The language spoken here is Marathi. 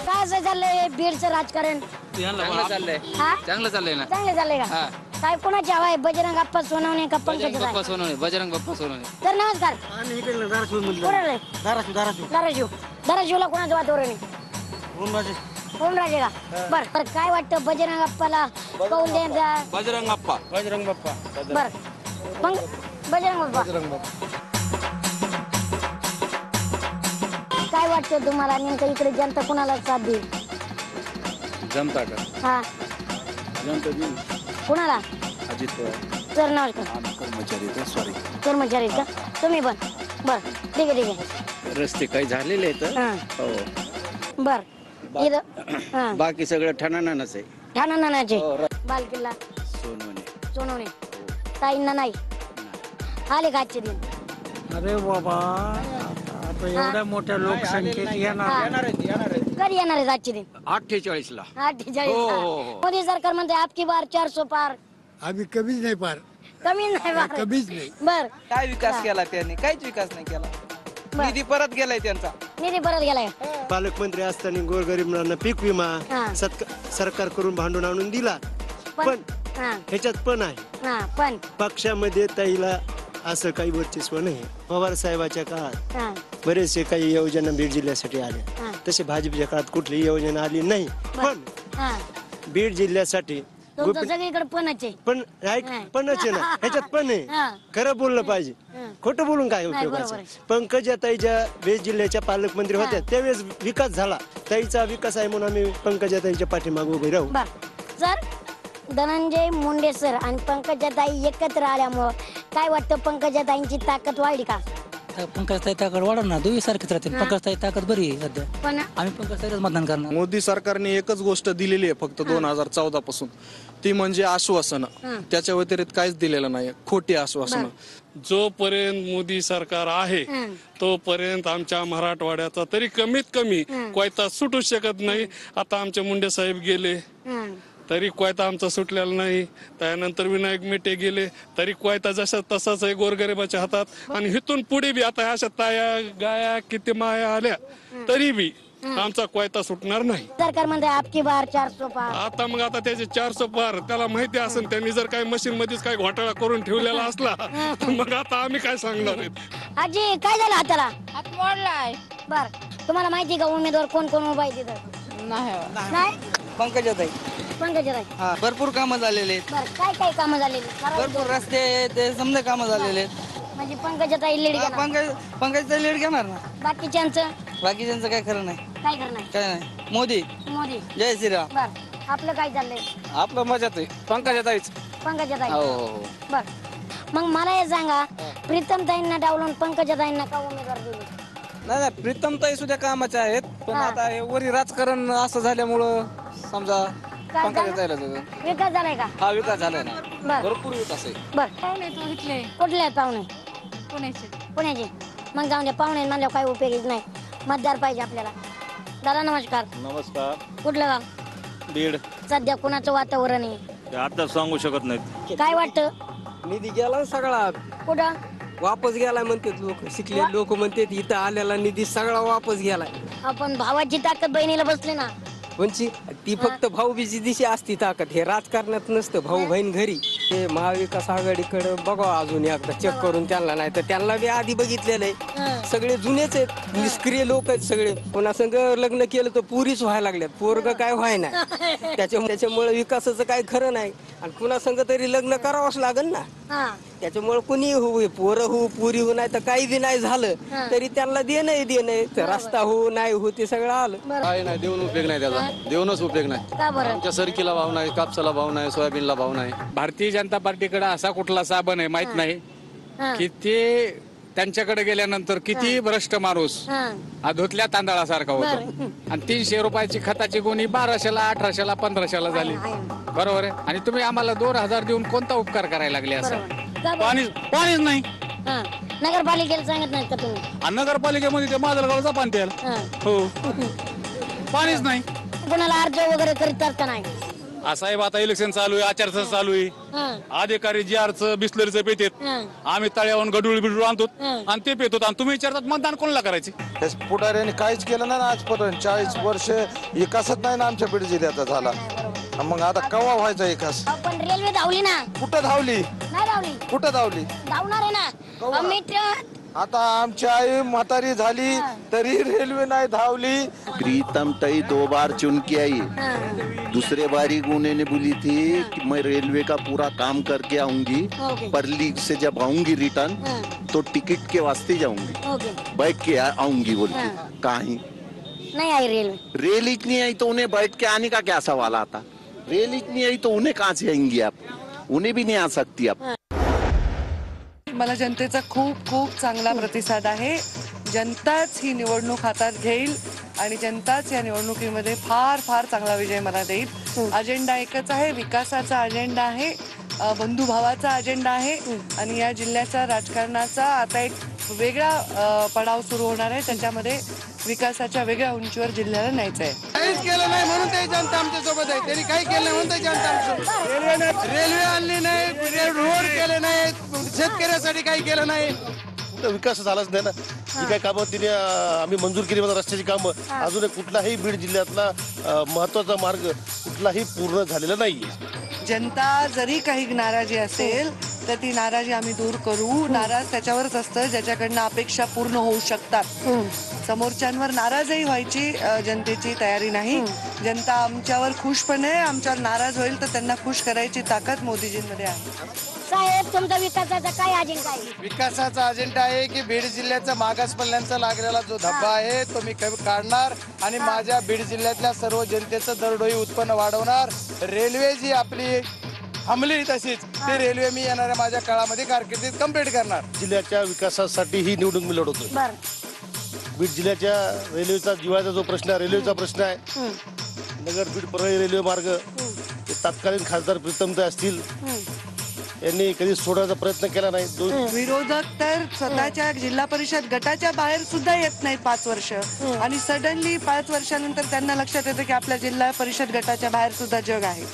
काय असं चाललंय बीडचं राजकारण? चांगलं चाललंय. हा चांगलं चाललंय ना. चांगलं चाललंय का? हा. काय कोणाची हवा आहे? बजरंग अप्पा सोनवणे का बजरंग पंकजा बाप्पा सोनवणे. बजरंग बाप्पा सोनवणे. तर नमस्कार. आणि इकडे धाराशिव कोणाला? धाराशिव. धाराशिवला कोणाचं वातावरण आहे? ओमराजे का? बर बर, काय वाटतं बजरंग अप्पाला कौल द्यायचा? बजरंग बाप्पा. बर मग बजरंग बाप्पा. काय वाटतं तुम्हाला नेमकं इकडे जनता कोणाला साथ देईल? जमता का? हा कोणाला? अजित पवार. तर नमस्कार. कर्मचारी सॉरी. कर्मचारी का तुम्ही पण? बर ठीक आहे ठीक आहे. रस्ते काही झालेले आहेत. हा हो. बर इथं हा बाकी सगळं ठणाणाच आहे. ठाणा नानाचे बाल किल्ला सोनवणे. सोनवणे ताईंना नाही आले का आजचे दिन? अरे बाबा आता एवढ्या मोठ्या लोकसंख्येत येणार कधी येणार आहे आजचे दिन? 48ला. 48. हो, हो, हो. मोदी सरकार म्हणते आपकी बार 400 पार. आम्ही कमीच नाही पार कमी नाही बार. कमीच नाही. बर काय विकास केला त्यांनी? काहीच विकास नाही केला. बर. निधी परत गेलाय त्यांचा. निधी परत गेलाय. पालकमंत्री असताना गोरगरीब मुलांना पीक विमा हा. सरकार करून भांडून आणून दिला. पण हा ह्याच्यात पण आहे हा पण पक्षामध्ये ताईला असं काही वर्चस्व नाही. पवार साहेबाच्या काळात हा बरेचसे काही योजना बीड जिल्ह्यासाठी आल्या. हा. तसे भाजपच्या काळात कुठलीही योजना आली नाही. बर. पण हा बीड जिल्ह्यासाठी तुमचं सगळीकडे पणच आहे. पण ऐक हा. पणच आहे ना ह्याच्यात पण आहे. हा. खरं बोललं पाहिजे. हा. खोटं बोलून काय नाही, उपयोगाचं? बरोबर पंकजाताईच्या बीड जिल्ह्याच्या पालकमंत्री होत्या त्यावेळेस विकास झाला. ताईचा विकास आहे म्हणून आम्ही पंकजाताईच्या पाठीमागे उभे राहू. बर सर, धनंजय मुंडे सर आणि पंकजाताई एकत्र आल्यामुळं काय वाटतं, पंकजाताईंची ताकद वाढली का? पंकजताई ताकद वाढव ना, दोन्ही सारखेच राहतील. पंकजताई ताकद बरी आहे सध्या. पण आम्ही पंकजताईलाच मतदान करणार. मोदी सरकारने एकच गोष्ट दिलेली आहे फक्त 2014 पासून, ती म्हणजे आश्वासनं. त्याच्या व्यतिरिक्त काहीच दिलेलं नाही. खोटी आश्वासनं. जोपर्यंत मोदी सरकार आहे तोपर्यंत आमच्या मराठवाड्याचा तरी कमीत कमी कोयता सुटू शकत नाही. आता आमचे मुंडे साहेब गेले तरी कोयता आमचा सुटलेला नाही. त्यानंतर विनायक मेटे गेले तरी कोयता जसा तसाच आहे गोरगरिबाच्या हातात. आणि इथून पुढे बी आता अशा ताया गाया किती माया आल्या तरी बी आमचा कोयता सुटणार नाही. सरकार म्हणते आपकी बार 400 पार. आता मग आता त्याचे 400 पार त्याला माहिती असेल. त्यांनी जर काही मशीन मध्येच काही घोटाळा करून ठेवलेला असला तर मग आता आम्ही काय सांगणार आहेत. आजी काय झालं हाताला? हात मोडलाय. बर तुम्हाला माहिती का उमेदवार कोण कोण उभा आहे तिथं? नाही पंकजाताई. पंकजाताई. हा, भरपूर कामं झालेले आहेत. बर काय काय कामं झालेली? भरपूर रस्ते ते समजा कामं झालेले आहेत. म्हणजे पंकजाताई लीड हा, घेणार. पंकजाताई लीड घेणार ना. बाकीच्यांचं बाकीच्यांचं काय खरं नाही. काय करणार? काय नाही. मोदी मोदी. जय श्रीराम. बर आपलं काय चाललंय? आपलं मजात आहे. पंकजाताईच. पंकजाताई. हो. बर मग मला हे सांगा, प्रीतमताईंना डावलून पंकजाताईंना का उमेदवार दिले? नाही प्रीतमताई सुद्धा कामाचे आहेत. पण हा. आता हे वरी राजकारण असं झाल्यामुळं समजा काय पंकजाताईला झालं? विकास झालाय का? हा विकास झालाय ना. बर भरपूर विकास आहे. बर पाहुणे तो इथले कुठले आहेत पाहुणे? पुण्याचे. पुण्याचे. मग जाऊन द्या, पाहुणे म्हणल्यावर काही उपयोगीच नाही. मतदार पाहिजे आपल्याला. दादा नमस्कार. नमस्कार. कुठलं गाव? बीड. सध्या कुणाचं वातावरण आहे? ते आता सांगू शकत नाहीत. काय वाटतं? निधी गेला सगळा कुठं? वापस गेलाय म्हणतात लोक. शिकले लोक म्हणतात इथं आलेला निधी सगळा वापस गेलाय. आपण भावाची ताकद बहिणीला बसली ना. म्हणजे ती फक्त भाऊबीची दिशा असती ताकद. हे राजकारणात नसतं. भाऊ बहीण घरी. ते महाविकास आघाडीकडे बघा अजून एकदा चेक करून त्यांना. नाही तर त्यांना बी आधी बघितलेलं आहे. सगळे जुनेच आहेत. निष्क्रिय लोक आहेत सगळे. कोणा संग लग्न केलं तर पुरीच व्हायला लागल्यात. पोरग काय व्हाय ना. त्याच्यामुळे विकासाचं काही खरं नाही. आणि कुणा संग तरी लग्न करावंच लागेल ना. त्याच्यामुळे कुणी होऊ, पोरं हो पुरी हो, नाही तर काही बी नाही झालं तरी त्यांना देणं रस्ता हो नाही हो ते सगळं आलं. काय नाही देऊन उपयोग नाही त्याचा. देऊनच उपयोग नाही. का बरं? आमच्या सरकीला भाव नाही, कापसाला भाव नाही, सोयाबीनला भाव नाही. भारतीय जनता पार्टीकडे असा कुठला साबण आहे माहित नाही की ते त्यांच्याकडे गेल्यानंतर किती भ्रष्ट माणूस धुतल्या तांदळासारखा होतो. आणि 300 रुपयाची खताची गोणी 1200ला 1800ला 1500ला झाली. बरोबर आहे. आणि तुम्ही आम्हाला 2000 देऊन कोणता उपकार करायला लागले? असं पाणीच नाही. नगरपालिकेला सांगत नाहीत का तुम्ही? आणि नगरपालिकेमध्ये ते माजलगावचा पाणी तेल. हो पाणीच नाही. कोणाला अर्ज वगैरे करतात का नाही? साहेब आता इलेक्शन चालू आहे, आचारसंहिता चालू आहे. अधिकारी जारचं बिस्लरीचं पितेत, आम्ही तळ्यावरून गडूळ बिडूळ आणतो आणि ते पितो आणि तुम्ही विचारतात मतदान कोणाला करायचे? पुढाऱ्यांनी काहीच केलं नाही ना आजपर्यंत. 40 वर्ष विकासच नाही ना आमच्या बीड जिल्ह्याचा झाला. मग आता केव्हा व्हायचा विकास? पण रेल्वे धावली ना. कुठं धावली? नाही धावली. कुठं धावली? धावणार आहे ना. अमित आता आमची आई म्हातारी झाली तरी रेल्वे नहीं धावली. प्रीतम तई 2 बार चुन के आई, दूसरे बारी उन्होंने बोली थी कि मैं रेलवे का पूरा काम करके आऊंगी, परली से जब आऊंगी रिटर्न तो टिकट के वास्ते जाऊंगी, बैठ के आऊंगी बोली। कहीं नहीं आई रेलवे। रेल इतनी आई तो उन्हें बैठ के आने का क्या सवाल आता? रेल इतनी आई तो उन्हें कहाँ से आएंगी आप? उन्हें भी नहीं आ सकती आप। मला जनतेचा खूप खूप चांगला प्रतिसाद आहे. जनताच ही निवडणूक हातात घेईल आणि जनताच या निवडणुकीमध्ये फार फार चांगला विजय मला देईल. अजेंडा एकच आहे, विकासाचा अजेंडा आहे, बंधुभावाचा अजेंडा आहे आणि या जिल्ह्याच्या राजकारणाचा आता एक वेगळा पडाव सुरू होणार आहे. त्याच्यामध्ये विकासाच्या वेगळ्या उंचीवर जिल्ह्याला न्यायचं आहे. काहीच केलं नाही म्हणून ते जनता आमच्या सोबत आहे. त्यांनी काही केलं नाही म्हणून ते जनता आमच्या रेल्वे आणली नाही, रोड केले नाही, शेतकऱ्यासाठी काही केलं नाही. विकास झालाच नाही ना. जी काही कामं तिने आम्ही मंजूर केली, रस्त्याची कामं अजून कुठलाही बीड जिल्ह्यातला महत्वाचा मार्ग कुठलाही पूर्ण झालेला नाहीये. जनता जरी काही नाराजी असेल तर ती नाराजी आम्ही दूर करू. नाराज त्याच्यावरच असतं ज्याच्याकडनं अपेक्षा पूर्ण होऊ शकतात. समोरच्यांवर नाराजही व्हायची जनतेची तयारी नाही. जनता आमच्यावर खुश पण आहे, आमच्यावर नाराज होईल तर त्यांना खुश करायची ताकद मोदीजींमध्ये आहे. साहेब तुमचा विकासाचा काय अजेंडा आहे? विकासाचा अजेंडा आहे की बीड जिल्ह्याचा मागास पल्ल्यांचा लागलेला जो धब्बा आहे तो मी काढणार आणि माझ्या बीड जिल्ह्यातल्या सर्व जनतेचं दरडोई उत्पन्न वाढवणार. रेल्वे जी आपली थांबली तशीच ती रेल्वे मी येणाऱ्या माझ्या काळामध्ये कारकिर्दीत कंप्लीट करणार. जिल्ह्याच्या विकासासाठी ही निवडणूक मी लढवतोय. बीड जिल्ह्याच्या रेल्वेचा जीवाचा जो प्रश्न आहे, रेल्वेचा प्रश्न आहे. नगर बीड परळी रेल्वे मार्ग तत्कालीन खासदार प्रीतमताई असतील, यांनी कधी सोडण्याचा प्रयत्न केला नाही. विरोधक तर स्वतःच्या जिल्हा परिषद गटाच्या बाहेर सुद्धा येत नाहीत 5 वर्ष आणि सडनली 5 वर्षानंतर त्यांना लक्षात येतं की आपल्या जिल्हा परिषद गटाच्या बाहेर सुद्धा जग आहे.